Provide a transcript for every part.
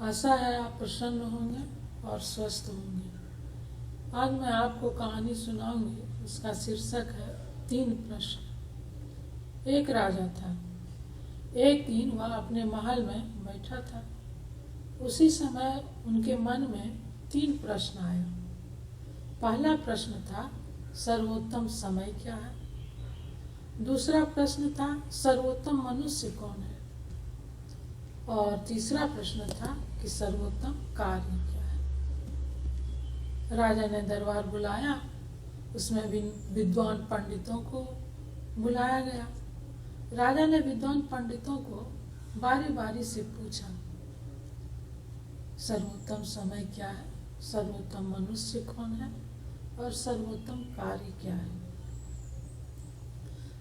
आशा है आप प्रसन्न होंगे और स्वस्थ होंगे। आज मैं आपको कहानी सुनाऊंगी। उसका शीर्षक है 3 प्रश्न। एक राजा था। एक दिन वह अपने महल में बैठा था। उसी समय उनके मन में 3 प्रश्न आया। पहला प्रश्न था, सर्वोत्तम समय क्या है। दूसरा प्रश्न था, सर्वोत्तम मनुष्य कौन है। और तीसरा प्रश्न था कि सर्वोत्तम कार्य क्या है। राजा ने दरबार बुलाया। उसमें विद्वान पंडितों को बुलाया गया। राजा ने विद्वान पंडितों को बारी बारी से पूछा, सर्वोत्तम समय क्या है, सर्वोत्तम मनुष्य कौन है और सर्वोत्तम कार्य क्या है।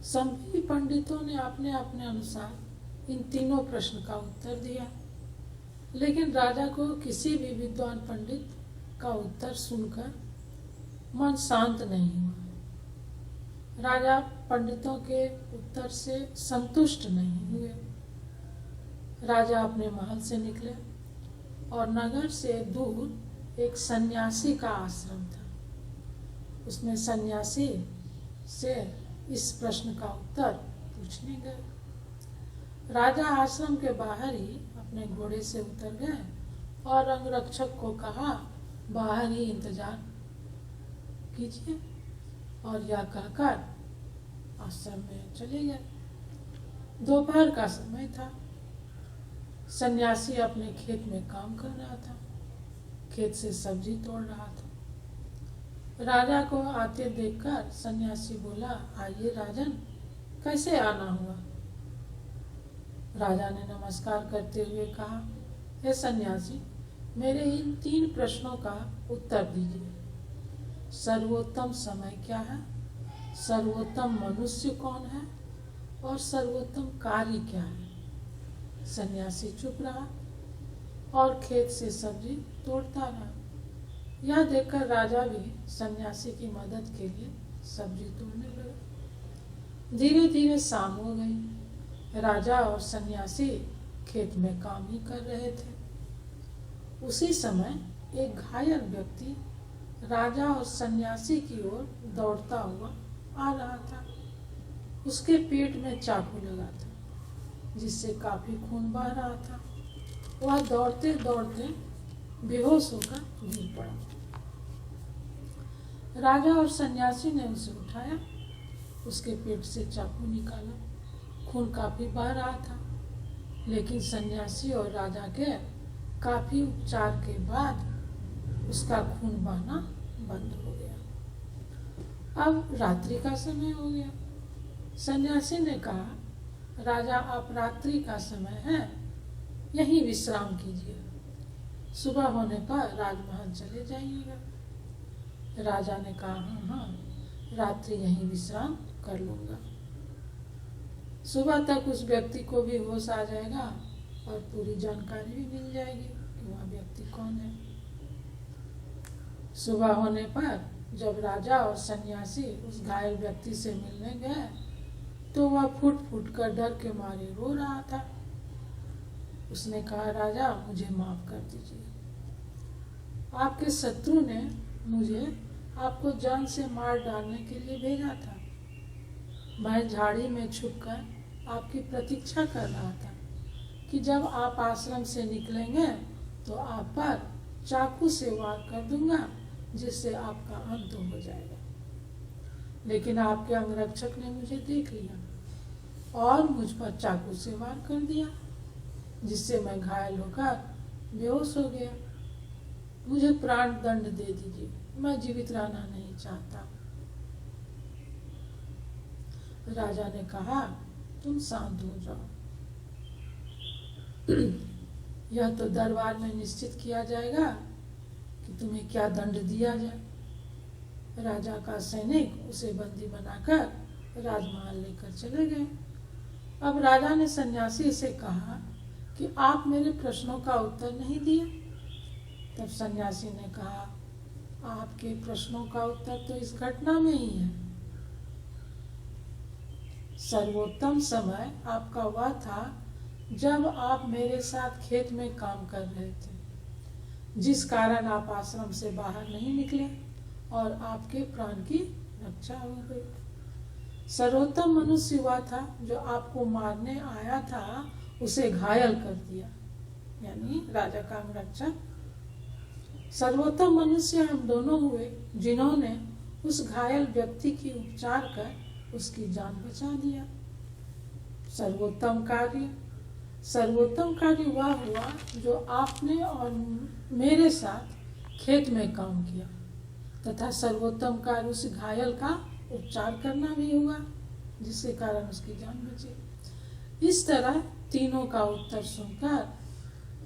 सभी पंडितों ने अपने अपने अनुसार इन तीनों प्रश्न का उत्तर दिया, लेकिन राजा को किसी भी विद्वान पंडित का उत्तर सुनकर मन शांत नहीं हुआ। राजा पंडितों के उत्तर से संतुष्ट नहीं हुए। राजा अपने महल से निकले और नगर से दूर एक सन्यासी का आश्रम था। उसमें सन्यासी से इस प्रश्न का उत्तर पूछने गए। राजा आश्रम के बाहर ही अपने घोड़े से उतर गए और अंगरक्षक को कहा, बाहर ही इंतजार कीजिए, और यह कहकर आश्रम में चले गए। दोपहर का समय था। सन्यासी अपने खेत में काम कर रहा था। खेत से सब्जी तोड़ रहा था। राजा को आते देखकर सन्यासी बोला, आइए राजन, कैसे आना हुआ। राजा ने नमस्कार करते हुए कहा, हे सन्यासी, मेरे इन 3 प्रश्नों का उत्तर दीजिए। सर्वोत्तम समय क्या है, सर्वोत्तम मनुष्य कौन है और सर्वोत्तम कार्य क्या है। सन्यासी चुप रहा और खेत से सब्जी तोड़ता रहा। यह देखकर राजा भी सन्यासी की मदद के लिए सब्जी तोड़ने लगा। धीरे धीरे शाम हो गई। राजा और सन्यासी खेत में काम ही कर रहे थे। उसी समय एक घायल व्यक्ति राजा और सन्यासी की ओर दौड़ता हुआ आ रहा था। उसके पेट में चाकू लगा था, जिससे काफी खून बह रहा था। वह दौड़ते दौड़ते बेहोश होकर गिर पड़ा। राजा और सन्यासी ने उसे उठाया, उसके पेट से चाकू निकाला। खून काफी बह रहा था, लेकिन सन्यासी और राजा के काफी उपचार के बाद उसका खून बहना बंद हो गया। अब रात्रि का समय हो गया। सन्यासी ने कहा, राजा, आप रात्रि का समय है, यहीं विश्राम कीजिए। सुबह होने पर राजमहल चले जाइएगा। राजा ने कहा, हाँ, रात्रि यहीं विश्राम कर लूंगा। सुबह तक उस व्यक्ति को भी होश आ जाएगा और पूरी जानकारी भी मिल जाएगी कि वह व्यक्ति कौन है। सुबह होने पर जब राजा और सन्यासी उस घायल व्यक्ति से मिलने गए तो वह फूट फूट कर डर के मारे रो रहा था। उसने कहा, राजा, मुझे माफ कर दीजिए। आपके शत्रु ने मुझे आपको जान से मार डालने के लिए भेजा था। मैं झाड़ी में छुपकर आपकी प्रतीक्षा कर रहा था कि जब आप आश्रम से निकलेंगे तो आप पर चाकू से वार कर दूंगा, जिससे आपका अंत हो जाएगा। लेकिन आपके अंगरक्षक ने मुझे देख लिया और मुझ पर चाकू से वार कर दिया, जिससे मैं घायल होकर बेहोश हो गया। मुझे प्राण दंड दे दीजिए, मैं जीवित रहना नहीं चाहता। राजा ने कहा, तुम शांत हो जाओ। यह तो दरबार में निश्चित किया जाएगा कि तुम्हें क्या दंड दिया जाए। राजा का सैनिक उसे बंदी बनाकर राजमहल लेकर चले गए। अब राजा ने सन्यासी से कहा कि आप मेरे प्रश्नों का उत्तर नहीं दिए। तब सन्यासी ने कहा, आपके प्रश्नों का उत्तर तो इस घटना में ही है। सर्वोत्तम समय आपका वह था जब आप मेरे साथ खेत में काम कर रहे थे, जिस कारण आप आश्रम से बाहर नहीं निकले और आपके प्राण की रक्षा हो गई। सर्वोत्तम मनुष्य हुआ था जो आपको मारने आया था, उसे घायल कर दिया, यानी राजा का अंगरक्षक। सर्वोत्तम मनुष्य हम दोनों हुए जिन्होंने उस घायल व्यक्ति की उपचार कर उसकी जान बचा दिया। सर्वोत्तम कार्य वह हुआ जो आपने और मेरे साथ खेत में काम किया, तथा सर्वोत्तम कार्य उस घायल का उपचार करना भी हुआ, जिसके कारण उसकी जान बची। इस तरह तीनों का उत्तर सुनकर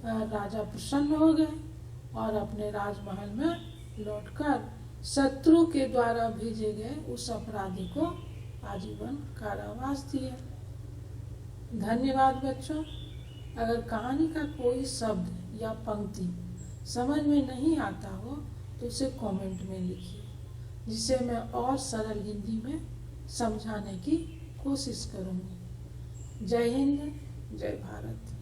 राजा प्रसन्न हो गए और अपने राजमहल में लौटकर शत्रु के द्वारा भेजे गए उस अपराधी को आजीवन कारावास दिए। धन्यवाद बच्चों। अगर कहानी का कोई शब्द या पंक्ति समझ में नहीं आता हो तो उसे कमेंट में लिखिए, जिसे मैं और सरल हिंदी में समझाने की कोशिश करूँगी। जय हिंद, जय भारत।